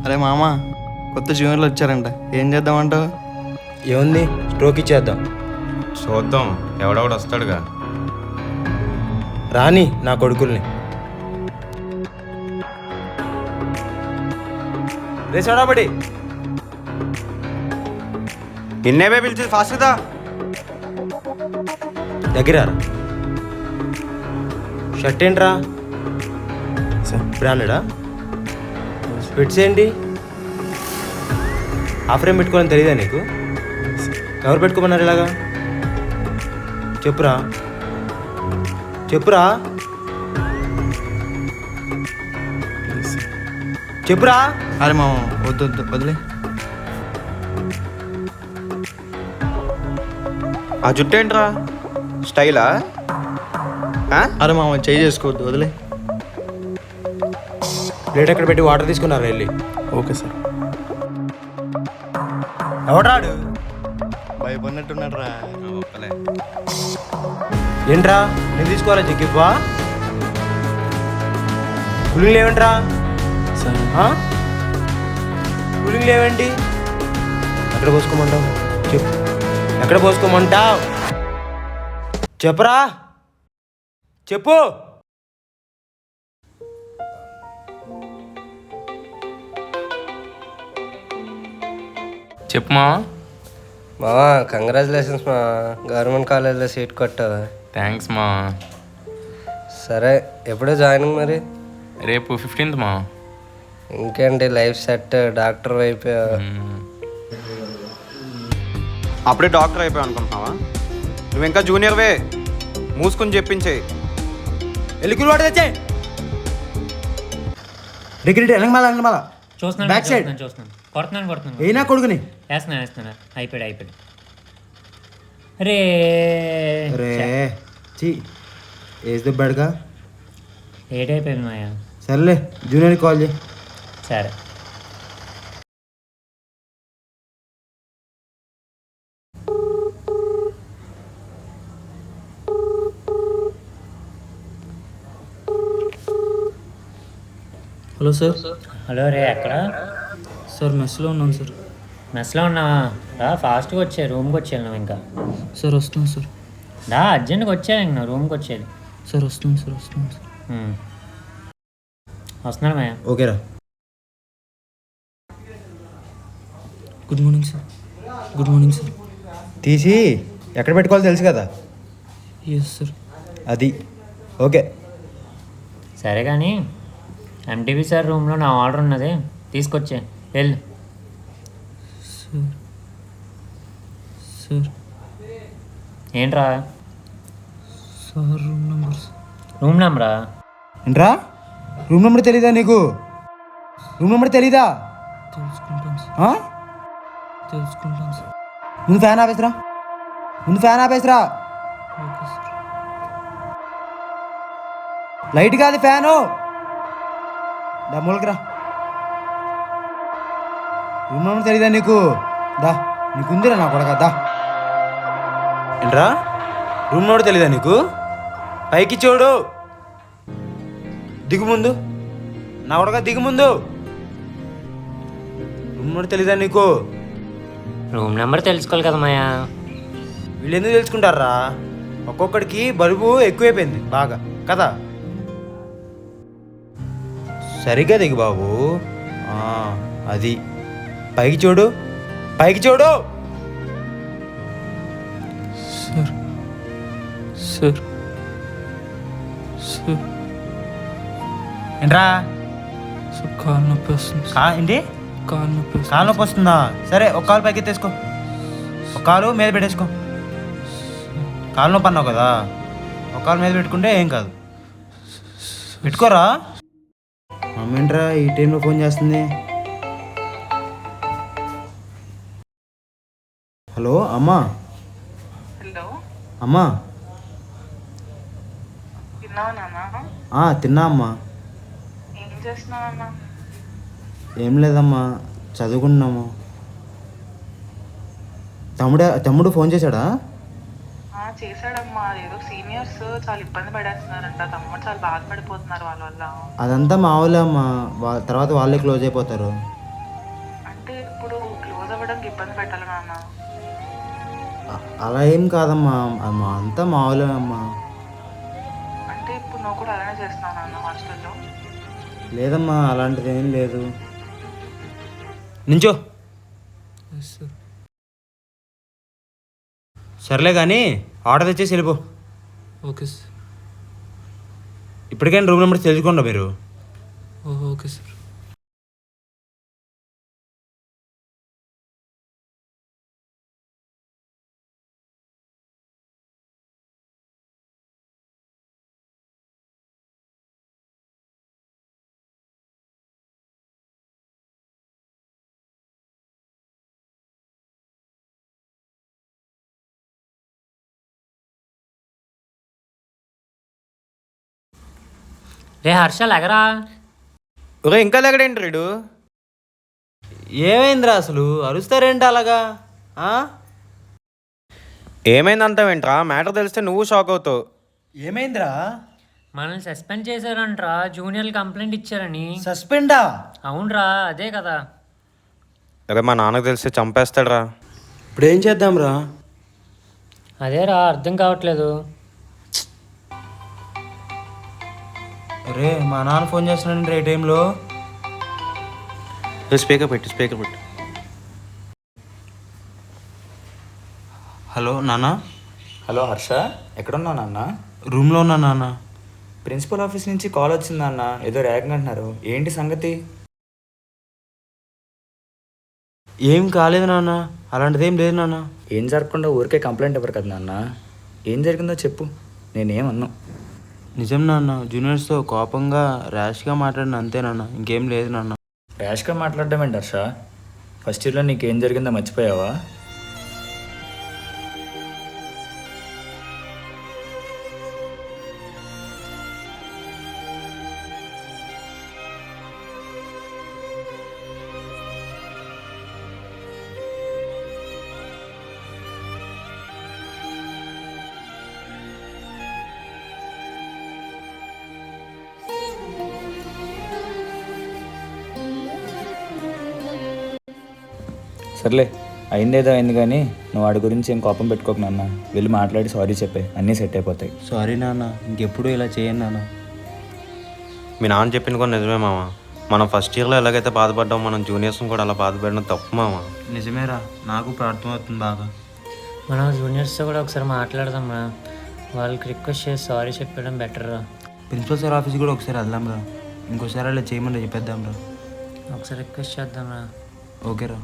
అరే మామ, కొత్త జూనియర్లు వచ్చారంట, ఏం చేద్దామంటావు? ఏముంది, స్ట్రోక్ ఇచ్చేద్దాం. చూద్దాం, ఎవడెవడు వస్తాడుగా. రాని నా కొడుకుల్ని. రే సోడాబడి, నిన్నేమే పిలిచి ఫాస్ట్గా దగ్గర షర్ట్ ఏంట్రా? బ్రాండెడా? స్పిట్స్ ఏంటి? ఆ ఫ్రేమ్ పెట్టుకోవాలని తెలియదా నీకు? ఎవరు పెట్టుకోమన్నారు ఇలాగా? చెప్పురా చెప్పురా చెప్పురా. అరే మామ, వద్దు వద్దు, వదిలే. ఆ జుట్టు ఏంట్రా, స్టైలా? అరే మామ, చేయి చేసుకోవద్దు, వదిలే. ప్లేట్ ఎక్కడ పెట్టి వాటర్ తీసుకున్నారా వెళ్ళి? Okay sir. ఎవడాడు? భయపడినట్టున్నాడు రా. ఏంట్రా, నేను తీసుకోవాలా చెక్కివ్వా? కూలింగ్ లేవేంట్రా? కూలింగ్ లేవేంటి? ఎక్కడ పోసుకోమంటావు చెప్పు, ఎక్కడ పోసుకోమంటావు చెప్పరా, చెప్పు. చెప్పు మా. మావా కంగ్రాచులేషన్స్ మా, గవర్నమెంట్ కాలేజ్లో సీట్ కొట్టావు. థ్యాంక్స్ మా. సరే, ఎప్పుడో జాయినింగ్ మరి? రేపు 15th మా. ఇంకేంటి లైఫ్ సెట్, డాక్టర్ వైపు. అప్పుడే డాక్టర్ అయిపోయావు అనుకుంటున్నావా? నువ్వు ఇంకా జూనియర్వే, మూసుకుని చెప్పించే. ఎల్లుకులు వాటర్ తెచ్చే. రిక్రెట్ వెనకమాల బ్యాక్ సైడ్ చూస్తున్నాను. కొడుతున్నాను. అయినా కొడుకుని వేస్తున్నా. అయిపోయాడు. రే చీ, ఏజ్ దుబ్బాడుగా. ఏటైపోయింది మాయా. సర్లే, జూనియర్కి కాల్ చేయి. సరే. Hello sir. హలో రే, ఎక్కడ? సార్ మెస్లో ఉన్నాను సార్. మెస్లో ఉన్నావా? ఫాస్ట్గా వచ్చే రూమ్కి వచ్చేయాలి నువ్వు. ఇంకా సార్ వస్తున్నాను సార్. అర్జెంట్గా వచ్చేయాలి ఇంక, నువ్వు రూమ్కి వచ్చేది. సార్ వస్తున్నాను సార్. వస్తున్నాడు మాయా. ఓకేరా. Good morning sir. Good morning sir. తీసి ఎక్కడ పెట్టుకోవాలో తెలుసు కదా? Yes sir. అది ఓకే. సరే కానీ ఎంటీవీ సార్ రూమ్లో నా ఆర్డర్ ఉన్నది, తీసుకొచ్చే వెళ్ళు. సార్ ఏంట్రా? Sir room number. రూమ్ నెంబరా? ఏంట్రా, రూమ్ నెంబర్ తెలీదా నీకు? రూమ్ నెంబర్ తెలీదా? తెలుసుకుంటాను సార్. తెలుసుకుంటాను సార్. ముందు ఫ్యాన్ ఆపేసరా. Okay sir. లైట్ కాదు, ఫ్యాను. దా మూలకరా. రూమ్ నెంబర్ తెలీదా నీకు? దా, నీకుందిరా నా కొడక, దా. ఏంట్రా, రూమ్ నెంబర్ తెలీదా నీకు? పైకి చూడు, దిగు ముందు నా కొడక, దిగు ముందు. రూమ్ నెంబర్ తెలీదా నీకు? రూమ్ నెంబర్ తెలుసుకోవాలి కదా మాయా. వీళ్ళు ఎందుకు తెలుసుకుంటారా? ఒక్కొక్కడికి బరువు ఎక్కువైపోయింది బాగా కదా. సరిగ్గా దిగు బాబు. అది పైకి చూడు. సార్ సార్ సార్ ఏంట్రా? సార్ కాలు నొప్పి వస్తుంది. ఏంటి? కాలు నొప్పి వస్తుంది. కాలు నొప్పి వస్తుందా? సరే, ఒక కాలు పైకి ఎత్తేసుకో, ఒక కాలు మీద పెట్టేసుకో. కాలు నొప్పి అన్నావు కదా, ఒక కాలు మీద పెట్టుకుంటే ఏం కాదు. పెట్టుకోరా. అమ్మేంట్రా ఈ టైంలో ఫోన్ చేస్తుంది? హలో అమ్మా. హలో అమ్మా. తిన్నావా నాన్న? తిన్నా అమ్మా. ఏం చేస్తున్నావన్నా? ఏం లేదమ్మా, చదువుకుంటున్నాము. తమ్ముడు ఫోన్ చేశాడా? చేశాడమ్మా. ఏదో సీనియర్స్ చాలా ఇబ్బంది పడేస్తున్నారంట, తమ్ముడు చాలా బాధపడిపోతున్నారు వాళ్ళ వల్ల. అదంతా మా వాళ్ళే అమ్మా, తర్వాత వాళ్ళే క్లోజ్ అయిపోతారు. ఇబ్బంది పెట్టాలి నాన్న. అలా ఏం కాదమ్మా, అమ్మా అంతా మామూలే అమ్మా. అంటే ఇప్పుడు నువ్వు కూడా అలానే చేస్తున్నావు నాన్న హాస్టల్లో. లేదమ్మా, అలాంటిది ఏం లేదు. నించో. సార్. సర్లే కానీ ఆర్డర్ తెచ్చేసి వెళ్ళిపో. Okay sir. ఇప్పటికైనా రూమ్ నెంబర్ తెలుసుకోండి మీరు. Okay sir. రే హర్షల్ ఎగరా. ఒరే ఇంకా లేకడేంటి రీడు? ఏమైందిరా అసలు? అరుస్తారేంటి అలాగా? ఏమైందంటావేంట్రా? మ్యాటర్ తెలిస్తే నువ్వు షాక్ అవుతావు. ఏమైందిరా? మనల్ని సస్పెండ్ చేశారంట్రా, జూనియర్లు కంప్లైంట్ ఇచ్చారని. సస్పెండా? అవునరా, అదే కదా. అరే మా నాన్నకు తెలిస్తే చంపేస్తాడురా. ఇప్పుడు ఏం చేద్దాంరా? అదేరా అర్థం కావట్లేదు. అరే మా నాన్న ఫోన్ చేస్తున్నాడు ఈ టైంలో. స్పీకర్ పెట్టు. హలో నాన్న. హలో హర్ష, ఎక్కడున్నావు నాన్న? రూమ్లో ఉన్నా నాన్న. ప్రిన్సిపల్ ఆఫీస్ నుంచి కాల్ వచ్చింది నాన్న, ఏదో ర్యాగింగ్ అంటున్నారు. ఏంటి సంగతి? ఏం కాలేదు నాన్న, అలాంటిది ఏం లేదు నాన్న. ఏం జరగకుండా ఊరికే కంప్లైంట్ ఇవ్వరు కదా నాన్న. ఏం జరిగిందో చెప్పు, నేనేమన్నా. నిజం నాన్న, జూనియర్స్తో కోపంగా ర్యాష్గా మాట్లాడిన అంతే నాన్న, ఇంకేం లేదు నాన్న. ర్యాష్గా మాట్లాడడం ఏంటి హర్ష? ఫస్ట్ ఇయర్లో నీకేం జరిగిందో మర్చిపోయావా? సర్లే, అయిందేదో అయింది కానీ నువ్వు వాడి గురించి ఏం కోపం పెట్టుకోకు నాన్న. వెళ్ళి మాట్లాడి సారీ చెప్పే, అన్నీ సెట్ అయిపోతాయి. సారీ నాన్న, ఇంకెప్పుడు ఇలా చేయను నాన్న. మీ నాన్న చెప్పింది కూడా నిజమే మామ. మనం ఫస్ట్ ఇయర్లో ఎలాగైతే బాధపడ్డాం, మనం జూనియర్స్ని కూడా అలా బాధపడడం తప్పు మామ. నిజమేరా, నాకు ఇప్పుడు అర్థమవుతుంది బాగా. మనం జూనియర్స్తో కూడా ఒకసారి మాట్లాడదాం రా. వాళ్ళకి రిక్వెస్ట్ చేసి సారీ చెప్పడం బెటర్ రా. ప్రిన్సిపల్ సార్ ఆఫీస్ కూడా ఒకసారి వెళ్దాం రా. ఇంకోసారి అలా చేయమని చెప్పేద్దాం రా. ఒకసారి రిక్వెస్ట్ చేద్దాం రా. ఓకే రా.